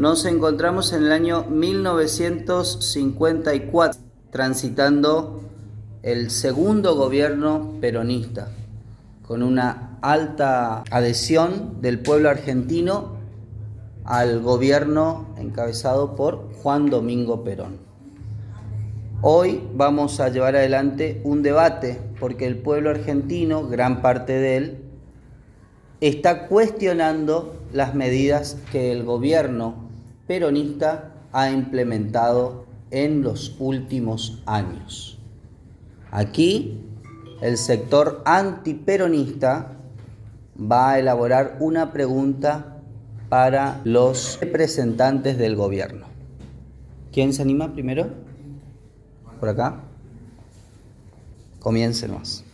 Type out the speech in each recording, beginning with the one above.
Nos encontramos en el año 1954, transitando el segundo gobierno peronista, con una alta adhesión del pueblo argentino al gobierno encabezado por Juan Domingo Perón. Hoy vamos a llevar adelante un debate porque el pueblo argentino, gran parte de él, está cuestionando las medidas que el gobierno peronista ha implementado en los últimos años. Aquí, el sector antiperonista va a elaborar una pregunta para los representantes del gobierno. ¿Quién se anima primero? Por acá. Comiencen más.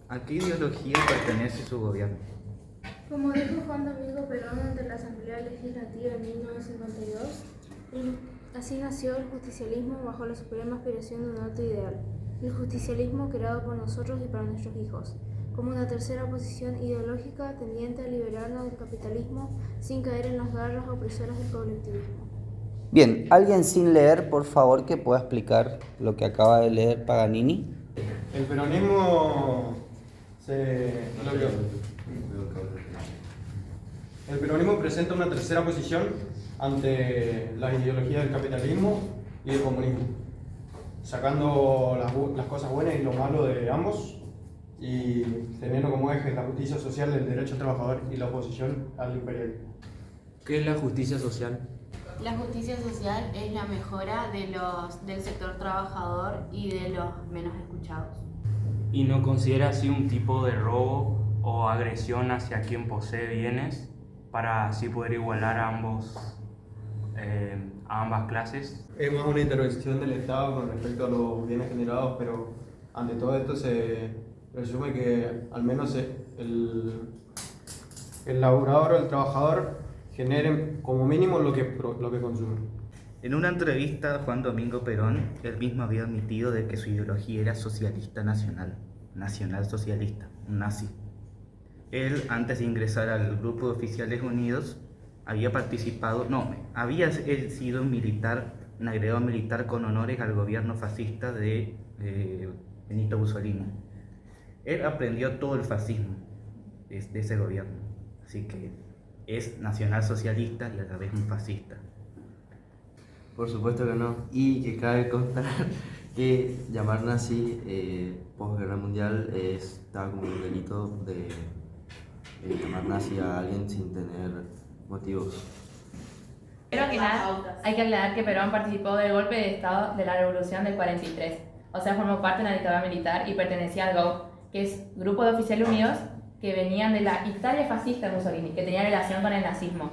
¿A qué ideología pertenece su gobierno? Como dijo Juan Domingo Perón ante la Asamblea Legislativa en 1952, así nació el justicialismo bajo la suprema aspiración de un alto ideal, el justicialismo creado por nosotros y para nuestros hijos, como una tercera posición ideológica tendiente a liberarnos del capitalismo sin caer en las garras opresoras del colectivismo. Bien, alguien sin leer, por favor, que pueda explicar lo que acaba de leer Paganini. El peronismo El peronismo presenta una tercera posición ante las ideologías del capitalismo y del comunismo, sacando las cosas buenas y lo malo de ambos y teniendo como eje la justicia social, el derecho al trabajador y la oposición al imperialismo. ¿Qué es la justicia social? La justicia social es la mejora del sector trabajador y de los menos escuchados. ¿Y no considera así un tipo de robo o agresión hacia quien posee bienes para así poder igualar a ambas clases? Es más una intervención del Estado con respecto a los bienes generados, pero ante todo esto se presume que al menos el laborador o el trabajador generen como mínimo lo que consume. En una entrevista, Juan Domingo Perón, él mismo había admitido de que su ideología era socialista nacional socialista, un nazi. Él, antes de ingresar al Grupo de Oficiales Unidos, había sido militar, un agregado militar con honores al gobierno fascista de Benito Mussolini. Él aprendió todo el fascismo de ese gobierno, así que es nacionalsocialista y a la vez un fascista. Por supuesto que no, y que cabe constar que llamar nazi posguerra mundial está como un delito de llamar nazi a alguien sin tener motivos. Primero que nada, hay que aclarar que Perón participó del golpe de Estado de la Revolución del 43, o sea, formó parte de una dictadura militar y pertenecía al GOU, que es Grupo de Oficiales Unidos, que venían de la Italia fascista de Mussolini, que tenía relación con el nazismo.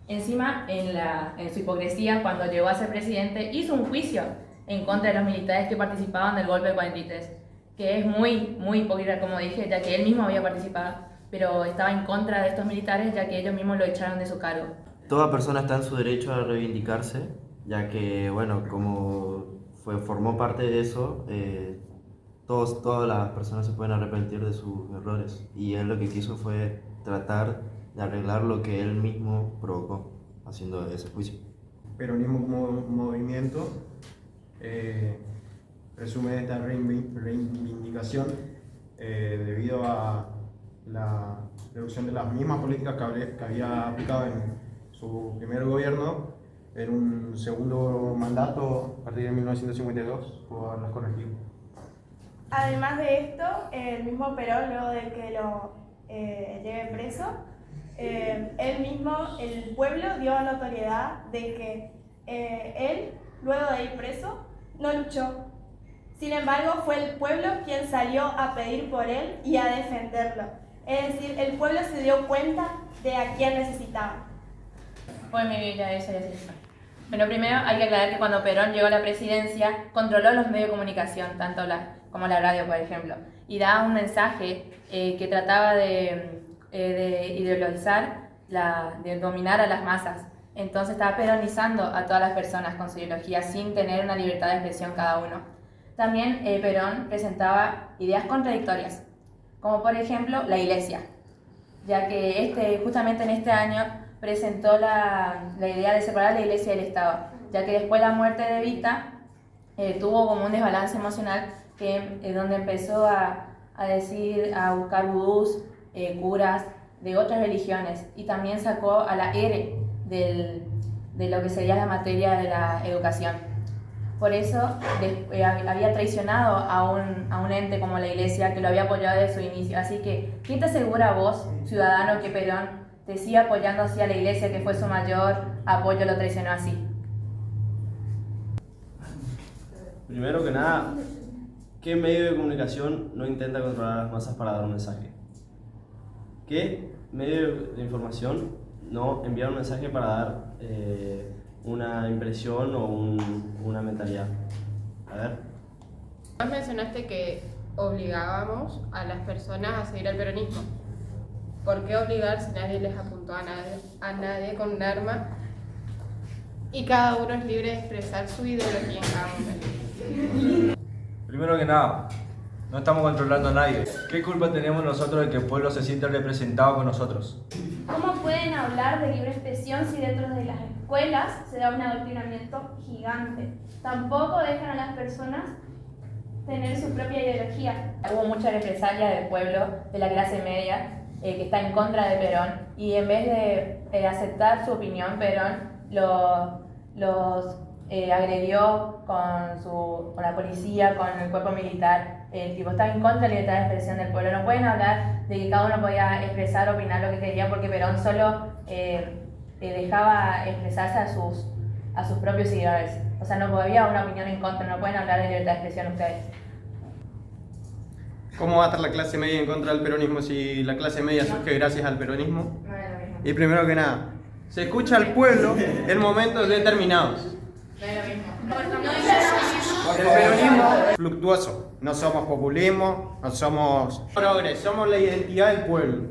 Encima, en su hipocresía, cuando llegó a ser presidente, hizo un juicio en contra de los militares que participaban del golpe del 43, que es muy, muy hipócrita, como dije, ya que él mismo había participado, pero estaba en contra de estos militares, ya que ellos mismos lo echaron de su cargo. Toda persona está en su derecho a reivindicarse, ya que, bueno, como formó parte de eso, todas las personas se pueden arrepentir de sus errores, y él lo que quiso fue tratar de arreglar lo que él mismo provocó haciendo ese juicio. Peronismo como movimiento presume esta reivindicación debido a la reducción de las mismas políticas que había aplicado en su primer gobierno en un segundo mandato a partir de 1952 por haberlas corregido. Además de esto, el mismo Perón, luego de que lo lleve preso, el pueblo dio notoriedad de que él, luego de ir preso, no luchó. Sin embargo, fue el pueblo quien salió a pedir por él y a defenderlo. Es decir, el pueblo se dio cuenta de a quién necesitaba. Pues mi vida, eso ya se sabe. Pero primero hay que aclarar que cuando Perón llegó a la presidencia, controló los medios de comunicación, tanto como la radio, por ejemplo, y daba un mensaje que trataba de ideologizar, de dominar a las masas. Entonces estaba peronizando a todas las personas con su ideología sin tener una libertad de expresión cada uno. También Perón presentaba ideas contradictorias, como por ejemplo la iglesia, ya que justamente en este año presentó la idea de separar la Iglesia del Estado, ya que después de la muerte de Evita tuvo como un desbalance emocional donde empezó a buscar vudús, curas de otras religiones, y también sacó a la ERE de lo que sería la materia de la educación. Por eso había traicionado a un ente como la Iglesia, que lo había apoyado desde su inicio. Así que, ¿quién te asegura a vos, ciudadano, que Perón te sigue apoyando así a la Iglesia, que fue su mayor apoyo, lo traicionó así? Primero que nada, ¿qué medio de comunicación no intenta controlar a las masas para dar un mensaje? ¿Qué medio de información no envía un mensaje para dar una impresión o una mentalidad? A ver. Vos mencionaste que obligábamos a las personas a seguir el peronismo. ¿Por qué obligar si nadie les apuntó a nadie con un arma? Y cada uno es libre de expresar su ideología en cada momento. Primero que nada, no estamos controlando a nadie. ¿Qué culpa tenemos nosotros de que el pueblo se sienta representado con nosotros? ¿Cómo pueden hablar de libre expresión si dentro de las escuelas se da un adoctrinamiento gigante? Tampoco dejan a las personas tener su propia ideología. Hubo mucha represalia del pueblo, de la clase media, que está en contra de Perón, y en vez de aceptar su opinión, Perón los agredió con la policía, con el cuerpo militar. El tipo estaba en contra de la libertad de expresión del pueblo. No pueden hablar de que cada uno podía expresar, opinar lo que quería, porque Perón solo dejaba expresarse a sus propios seguidores. O sea, no había una opinión en contra, no pueden hablar de libertad de expresión ustedes. ¿Cómo va a estar la clase media en contra del peronismo si la clase media surge gracias al peronismo? No es lo mismo. Y primero que nada, se escucha al pueblo en momentos determinados. No es lo mismo. El peronismo es fluctuoso. No somos populismo, no somos progres, somos la identidad del pueblo.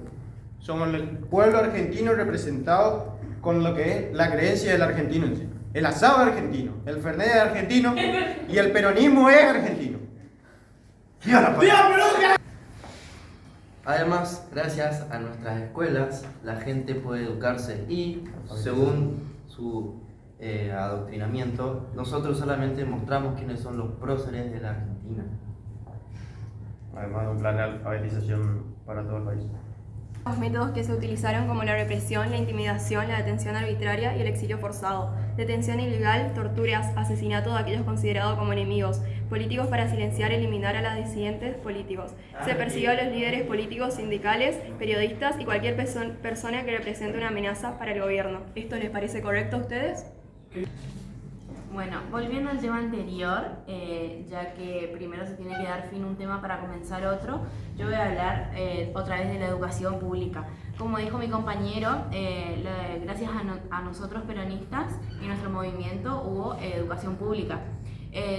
Somos el pueblo argentino representado con lo que es la creencia del argentino en sí. El asado es argentino, el fernet es argentino y el peronismo es argentino. ¡Viva la patria! Además, gracias a nuestras escuelas, la gente puede educarse y, según su adoctrinamiento, nosotros solamente mostramos quiénes son los próceres de la Argentina. Además de un plan de alfabetización para todo el país. Los métodos que se utilizaron como la represión, la intimidación, la detención arbitraria y el exilio forzado, detención ilegal, torturas, asesinato de aquellos considerados como enemigos, políticos para silenciar y eliminar a los disidentes políticos. Se persiguió a los líderes políticos, sindicales, periodistas y cualquier persona que represente una amenaza para el gobierno. ¿Esto les parece correcto a ustedes? Bueno, volviendo al tema anterior, ya que primero se tiene que dar fin a un tema para comenzar otro, yo voy a hablar otra vez de la educación pública. Como dijo mi compañero, gracias a nosotros peronistas y nuestro movimiento hubo educación pública.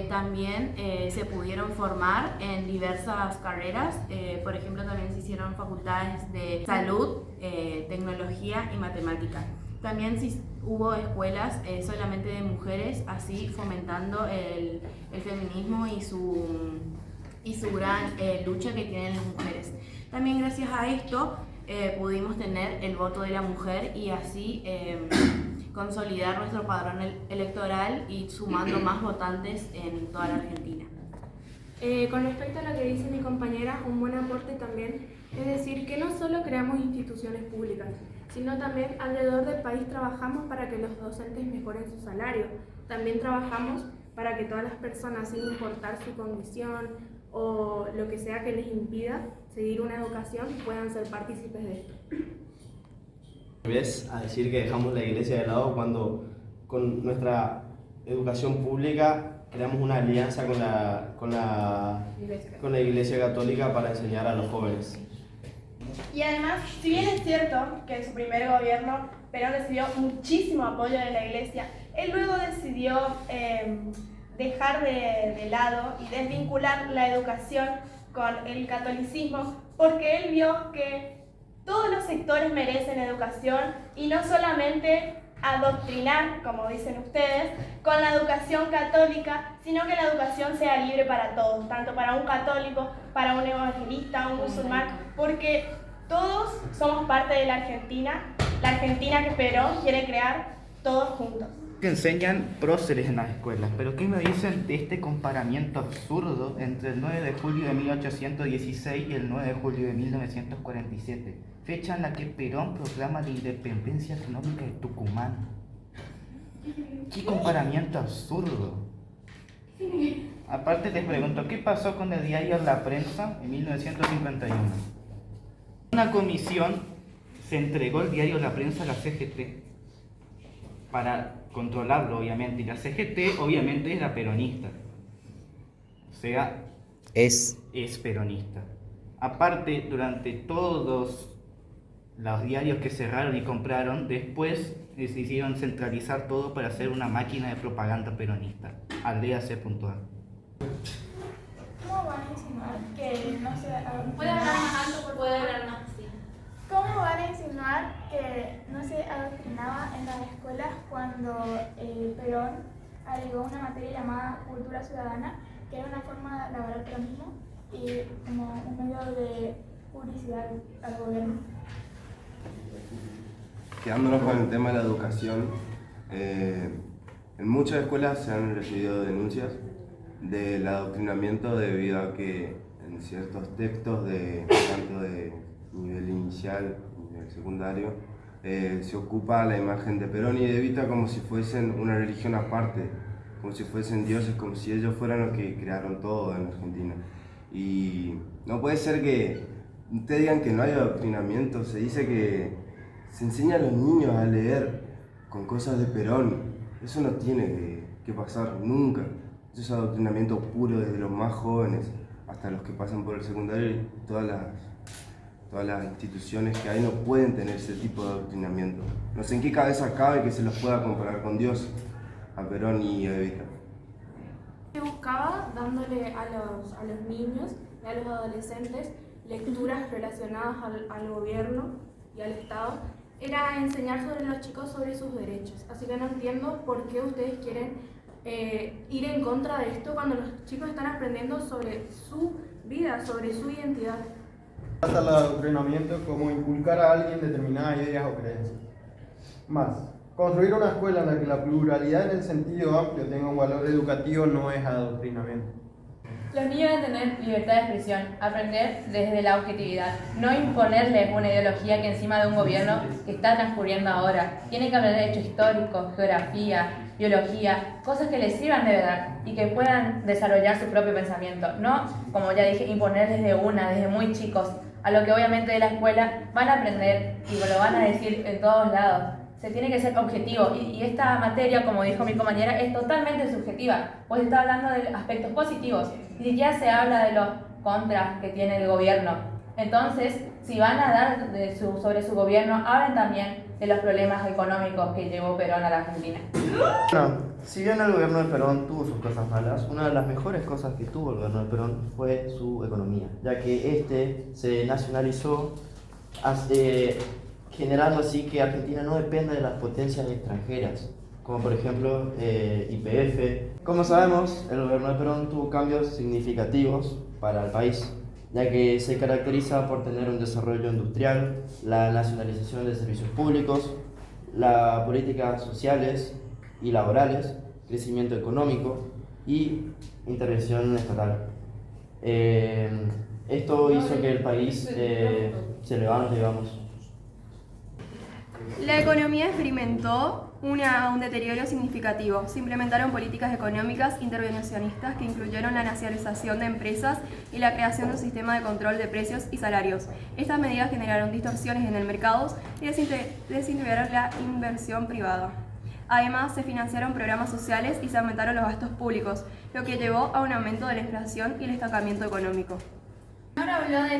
También se pudieron formar en diversas carreras, por ejemplo también se hicieron facultades de salud, tecnología y matemática. También hubo escuelas solamente de mujeres, así fomentando el feminismo y su gran lucha que tienen las mujeres. También gracias a esto pudimos tener el voto de la mujer y así consolidar nuestro padrón electoral y sumando más votantes en toda la Argentina. Con respecto a lo que dice mi compañera, un buen aporte también es decir que no solo creamos instituciones públicas, sino también alrededor del país trabajamos para que los docentes mejoren su salario. También trabajamos para que todas las personas, sin importar su condición o lo que sea que les impida seguir una educación, puedan ser partícipes de esto. ¿Ves? A decir que dejamos la iglesia de lado cuando con nuestra educación pública creamos una alianza con la iglesia católica para enseñar a los jóvenes. Y además, si bien es cierto que en su primer gobierno Perón recibió muchísimo apoyo de la iglesia, él luego decidió dejar de lado y desvincular la educación con el catolicismo porque él vio que todos los sectores merecen educación y no solamente adoctrinar, como dicen ustedes, con la educación católica, sino que la educación sea libre para todos, tanto para un católico, para un evangelista, un musulmán, porque todos somos parte de la Argentina. la Argentina que Perón quiere crear todos juntos. Que enseñan próceres en las escuelas, pero ¿qué me dicen de este comparamiento absurdo entre el 9 de julio de 1816 y el 9 de julio de 1947, fecha en la que Perón proclama la independencia económica de Tucumán? ¡Qué comparamiento absurdo! Aparte les pregunto, ¿qué pasó con el diario La Prensa en 1951? Una comisión se entregó el diario La Prensa a la CGT para controlarlo, obviamente, y la CGT obviamente es la peronista, o sea, es peronista. Aparte, durante todos los diarios que cerraron y compraron, después decidieron centralizar todo para hacer una máquina de propaganda peronista, aldea.c. ¿Cómo van a insinuar que no se ¿Puede hablar más alto? Puede hablar más así. ¿Cómo van a insinuar que no se adoctrinaba en las escuelas cuando Perón agregó una materia llamada cultura ciudadana, que era una forma de elaborar peronismo y como un medio de publicidad al gobierno? Quedándonos con el tema de la educación, en muchas escuelas se han recibido denuncias del adoctrinamiento debido a que en ciertos textos tanto de nivel inicial, nivel secundario, se ocupa la imagen de Perón y de Evita como si fuesen una religión aparte, como si fuesen dioses, como si ellos fueran los que crearon todo en Argentina. Y no puede ser que ustedes digan que no hay adoctrinamiento. Se dice que se enseña a los niños a leer con cosas de Perón. Eso no tiene que pasar nunca. Eso es adoctrinamiento puro desde los más jóvenes hasta los que pasan por el secundario, y todas las instituciones que hay no pueden tener ese tipo de adoctrinamiento. No sé en qué cabeza cabe que se los pueda comparar con Dios, a Perón y a Evita. Se buscaba dándole a los niños y a los adolescentes lecturas relacionadas al gobierno y al Estado, era enseñar sobre los chicos sobre sus derechos. Así que no entiendo por qué ustedes quieren ir en contra de esto cuando los chicos están aprendiendo sobre su vida, sobre su identidad. Trata el adoctrinamiento como inculcar a alguien determinadas ideas o creencias. Más, construir una escuela en la que la pluralidad en el sentido amplio tenga un valor educativo no es adoctrinamiento. Los niños deben tener libertad de expresión, aprender desde la objetividad, no imponerles una ideología que encima de un gobierno que está transcurriendo ahora. Tienen que aprender hechos históricos, geografía, biología, cosas que les sirvan de verdad y que puedan desarrollar su propio pensamiento. No, como ya dije, imponer desde muy chicos, a lo que obviamente de la escuela van a aprender y lo van a decir en todos lados. Se tiene que ser objetivo y esta materia, como dijo mi compañera, es totalmente subjetiva, pues está hablando de aspectos positivos y ya se habla de los contras que tiene el gobierno. Entonces, si van a dar sobre su gobierno, hablen también de los problemas económicos que llevó Perón a la Argentina. Bueno, si bien el gobierno de Perón tuvo sus cosas malas, una de las mejores cosas que tuvo el gobierno de Perón fue su economía, ya que este se nacionalizó generando así que Argentina no dependa de las potencias extranjeras, como por ejemplo YPF. Como sabemos, el gobierno de Perón tuvo cambios significativos para el país, ya que se caracteriza por tener un desarrollo industrial, la nacionalización de servicios públicos, las políticas sociales y laborales, crecimiento económico y intervención estatal. Esto hizo que el país se levante, digamos. La economía experimentó un deterioro significativo. Se implementaron políticas económicas intervencionistas que incluyeron la nacionalización de empresas y la creación de un sistema de control de precios y salarios. Estas medidas generaron distorsiones en el mercado y desintegraron la inversión privada. Además, se financiaron programas sociales y se aumentaron los gastos públicos, lo que llevó a un aumento de la inflación y el estancamiento económico. Ahora habló de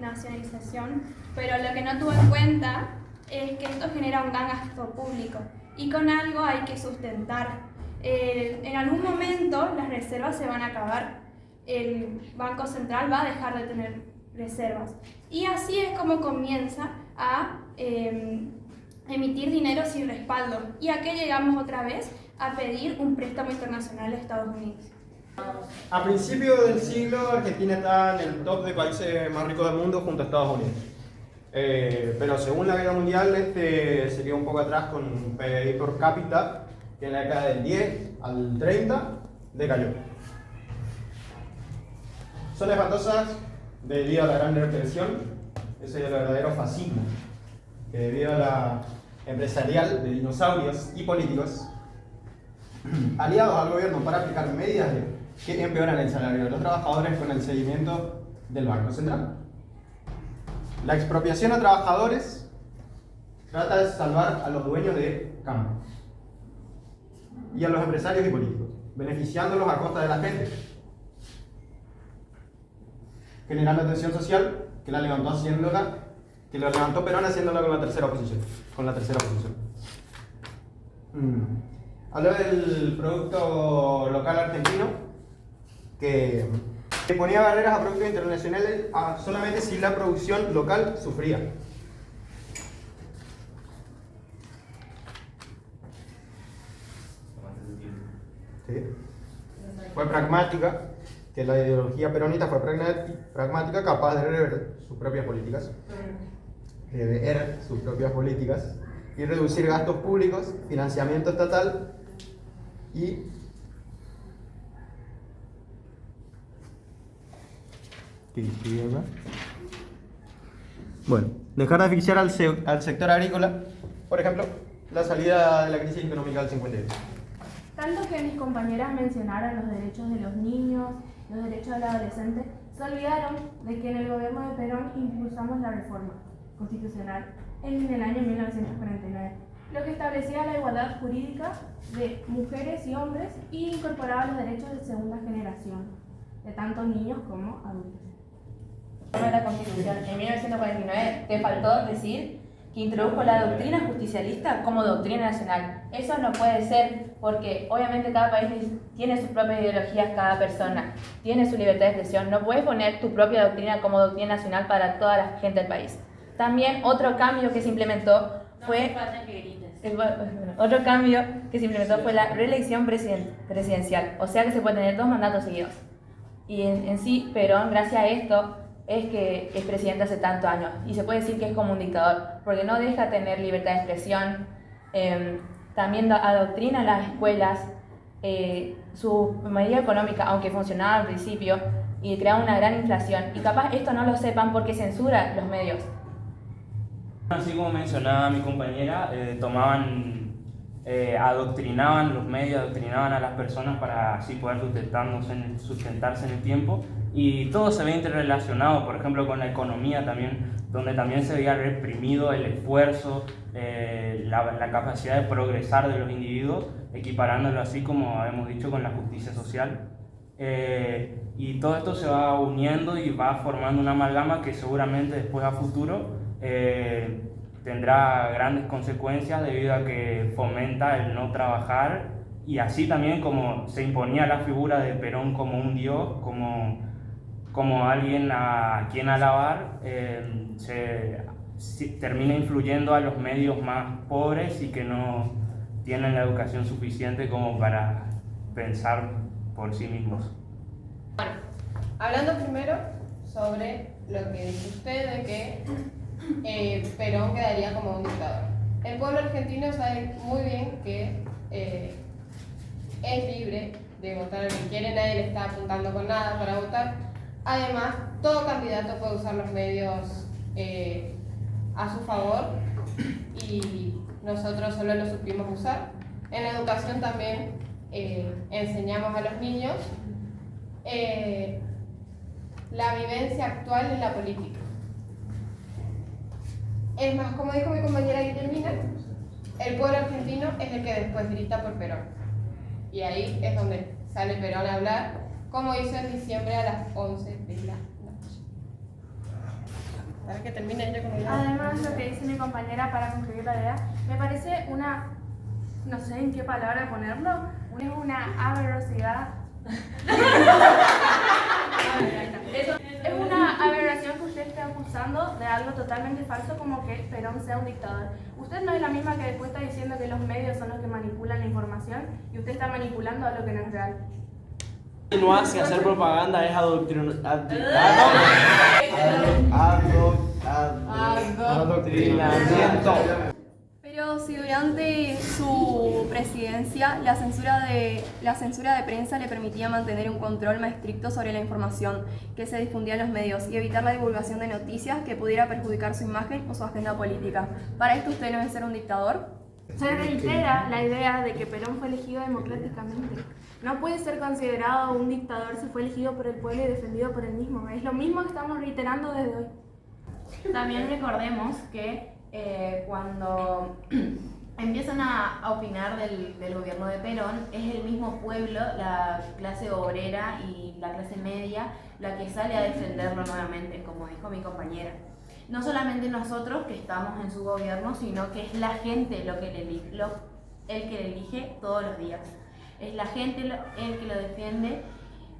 nacionalización, pero lo que no tuvo en cuenta es que esto genera un gran gasto público y con algo hay que sustentar. En algún momento las reservas se van a acabar, el Banco Central va a dejar de tener reservas y así es como comienza a emitir dinero sin respaldo. ¿Y a qué llegamos otra vez? A pedir un préstamo internacional a Estados Unidos. A principios del siglo, Argentina está en el top de países más ricos del mundo junto a Estados Unidos. pero según la guerra mundial se quedó un poco atrás con un PIB por cápita que en la década del 10 al 30 decayó. Son espantosas debido a la gran represión, ese es el verdadero fascismo, que debido a la empresarial de dinosaurios y políticos aliados al gobierno para aplicar medidas que empeoran el salario de los trabajadores con el seguimiento del Banco Central. La expropiación a trabajadores trata de salvar a los dueños de campo y a los empresarios y políticos, beneficiándolos a costa de la gente, generando tensión social que lo levantó Perón haciéndola con la tercera oposición. Habló del producto local argentino que ponía barreras a productos internacionales solamente si la producción local sufría. ¿Sí? Fue pragmática, que la ideología peronista fue pragmática, capaz de rever sus propias políticas, y reducir gastos públicos, financiamiento estatal y dejar de asfixiar al sector agrícola, por ejemplo, la salida de la crisis económica del 52. Tanto que mis compañeras mencionaron los derechos de los niños, los derechos de los adolescentes, se olvidaron de que en el gobierno de Perón impulsamos la reforma constitucional en el año 1949, lo que establecía la igualdad jurídica de mujeres y hombres y incorporaba los derechos de segunda generación, de tanto niños como adultos. De la Constitución en 1949 te faltó decir que introdujo la doctrina justicialista como doctrina nacional. Eso no puede ser, porque obviamente cada país tiene sus propias ideologías, cada persona tiene su libertad de expresión. No puedes poner tu propia doctrina como doctrina nacional para toda la gente del país. También otro cambio que se implementó fue la reelección presidencial, o sea que se puede tener 2 mandatos seguidos. Y en sí, Perón, gracias a esto, es que es presidente hace tantos años, y se puede decir que es como un dictador, porque no deja tener libertad de expresión, también adoctrina las escuelas, su medida económica, aunque funcionaba al principio, y crea una gran inflación, y capaz esto no lo sepan porque censura los medios. Así como mencionaba mi compañera, adoctrinaban los medios, adoctrinaban a las personas para así poder sustentarse en el tiempo, y todo se ve interrelacionado, por ejemplo con la economía también, donde también se veía reprimido el esfuerzo, la capacidad de progresar de los individuos, equiparándolo así como hemos dicho con la justicia social. Y todo esto se va uniendo y va formando una amalgama que seguramente después a futuro tendrá grandes consecuencias debido a que fomenta el no trabajar, y así también como se imponía la figura de Perón como un dios, como alguien a quien alabar, termina influyendo a los medios más pobres y que no tienen la educación suficiente como para pensar por sí mismos. Bueno, hablando primero sobre lo que dice usted de que Perón quedaría como un dictador. El pueblo argentino sabe muy bien que es libre de votar a quien quiere, nadie le está apuntando con nada para votar. Además, todo candidato puede usar los medios a su favor, y nosotros solo lo supimos usar. En la educación también enseñamos a los niños la vivencia actual en la política. Es más, como dijo mi compañera Guillermina, el pueblo argentino es el que después grita por Perón. Y ahí es donde sale Perón a hablar, como hizo en diciembre a las 11 de la noche. Para que termine yo con el... Además, lo que dice mi compañera para concluir la idea, me parece no sé en qué palabra ponerlo, es una aberracidad. Es una aberración que usted esté acusando de algo totalmente falso, como que Perón sea un dictador. Usted no es la misma que después está diciendo que los medios son los que manipulan la información, y usted está manipulando a lo que no es real. No hace hacer propaganda, es adoctrinar. Adoctrinamiento. Pero si durante su presidencia la censura de prensa le permitía mantener un control más estricto sobre la información que se difundía en los medios y evitar la divulgación de noticias que pudiera perjudicar su imagen o su agenda política. ¿Para esto usted no debe ser un dictador? Se reitera la idea de que Perón fue elegido democráticamente. No puede ser considerado un dictador si fue elegido por el pueblo y defendido por él mismo. Es lo mismo que estamos reiterando desde hoy. También recordemos que cuando empiezan a opinar del gobierno de Perón, es el mismo pueblo, la clase obrera y la clase media, la que sale a defenderlo nuevamente, como dijo mi compañera. No solamente nosotros que estamos en su gobierno, sino que es la gente el que le elige todos los días. Es la gente el que lo defiende,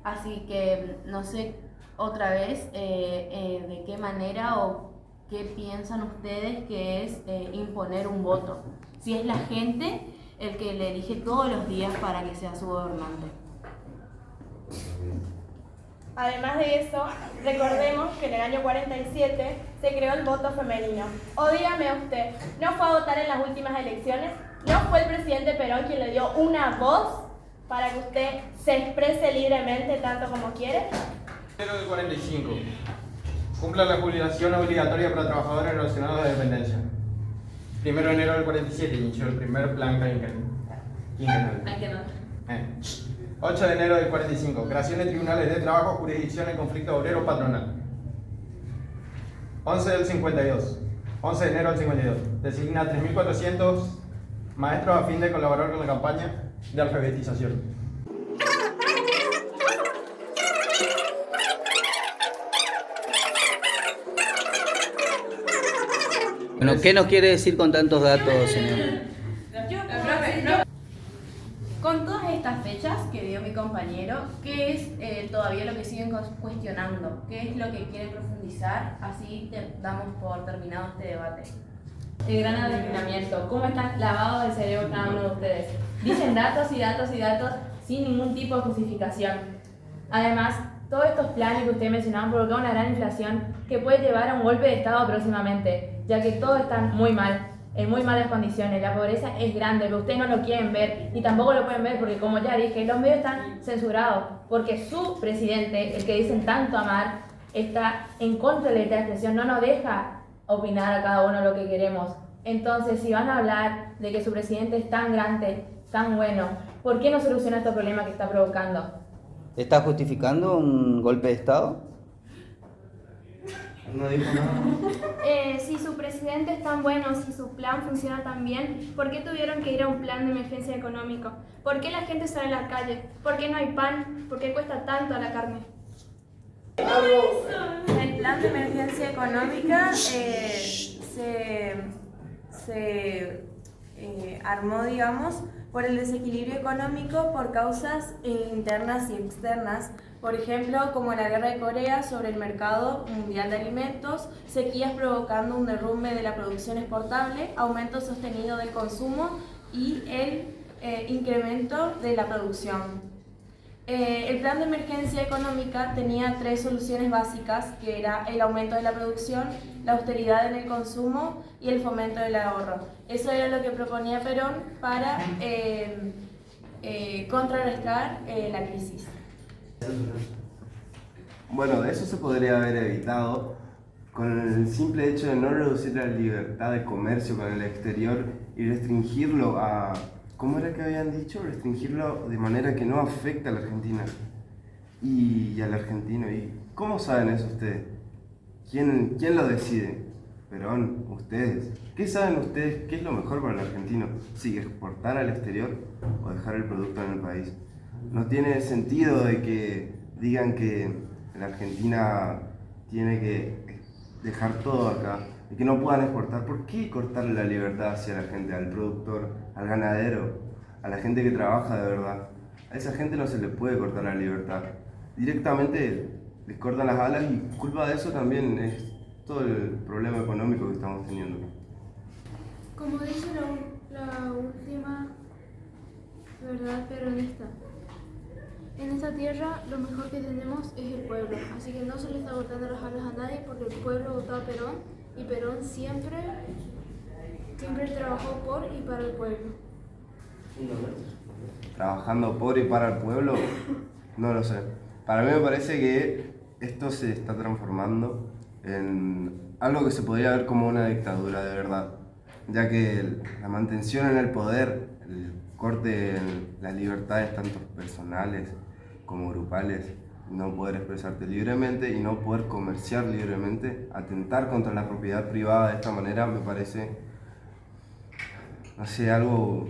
así que no sé otra vez de qué manera o qué piensan ustedes que es imponer un voto. Si es la gente el que le elige todos los días para que sea su gobernante. Además de eso, recordemos que en el año 47 se creó el voto femenino. O dígame usted, ¿no fue a votar en las últimas elecciones? ¿No fue el presidente Perón quien le dio una voz para que usted se exprese libremente tanto como quiere? Enero del 45. Cumpla la jubilación obligatoria para trabajadores relacionados a la dependencia. 1 de enero del 47 inició el primer plan quinquenal. 8 de enero del 45. Creación de tribunales de trabajo, jurisdicción en conflicto obrero patronal. 11 del 52. 11 de enero del 52. Designa 3.400 maestros a fin de colaborar con la campaña de alfabetización. Bueno, ¿qué nos quiere decir con tantos datos, señor? Con todas estas fechas que dio mi compañero, ¿qué es todavía lo que siguen cuestionando? ¿Qué es lo que quieren profundizar? Así damos por terminado este debate. El gran adoctrinamiento. ¿Cómo está lavado el cerebro cada uno de ustedes? Dicen datos y datos y datos sin ningún tipo de justificación. Además, todos estos planes que ustedes mencionaban provocaron una gran inflación que puede llevar a un golpe de Estado próximamente, ya que todos están muy mal, en muy malas condiciones. La pobreza es grande, pero ustedes no lo quieren ver y tampoco lo pueden ver porque, como ya dije, los medios están censurados porque su presidente, el que dicen tanto amar, está en contra de la libertad de expresión, no nos deja opinar a cada uno lo que queremos. Entonces, si van a hablar de que su presidente es tan grande, tan bueno, ¿por qué no soluciona estos problemas que está provocando? ¿Está justificando un golpe de Estado? No dijo nada. Si su presidente es tan bueno, si su plan funciona tan bien, ¿por qué tuvieron que ir a un plan de emergencia económico? ¿Por qué la gente sale a la calle? ¿Por qué no hay pan? ¿Por qué cuesta tanto la carne? El plan de emergencia económica se armó, digamos, por el desequilibrio económico por causas internas y externas, por ejemplo, como la guerra de Corea sobre el mercado mundial de alimentos, sequías provocando un derrumbe de la producción exportable, aumento sostenido del consumo y el incremento de la producción. El plan de emergencia económica tenía 3 soluciones básicas, que era el aumento de la producción, la austeridad en el consumo y el fomento del ahorro. Eso era lo que proponía Perón para contrarrestar la crisis. Bueno, de eso se podría haber evitado con el simple hecho de no reducir la libertad de comercio con el exterior y restringirlo a... ¿Cómo era que habían dicho? Restringirlo de manera que no afecte a la Argentina y al argentino. ¿Y cómo saben eso ustedes? ¿Quién lo decide? Perón, ustedes. ¿Qué saben ustedes? ¿Qué es lo mejor para el argentino? ¿Si exportar al exterior o dejar el producto en el país? No tiene sentido de que digan que la Argentina tiene que dejar todo acá y que no puedan exportar. ¿Por qué cortarle la libertad hacia la gente, al productor, al ganadero, a la gente que trabaja de verdad? A esa gente no se le puede cortar la libertad. Directamente les cortan las alas y culpa de eso también es todo el problema económico que estamos teniendo. Como dice la última verdad peronista, en esta tierra lo mejor que tenemos es el pueblo, así que no se le está cortando las alas a nadie porque el pueblo votó a Perón Y Perón siempre trabajó por y para el pueblo. Trabajando por y para el pueblo, no lo sé. Para mí me parece que esto se está transformando en algo que se podría ver como una dictadura de verdad, ya que la mantención en el poder, el corte en las libertades tanto personales como grupales, no poder expresarte libremente y no poder comerciar libremente, atentar contra la propiedad privada de esta manera, me parece, no sé, algo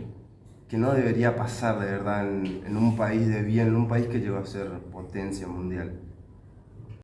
que no debería pasar de verdad en un país de bien, en un país que llegó a ser potencia mundial.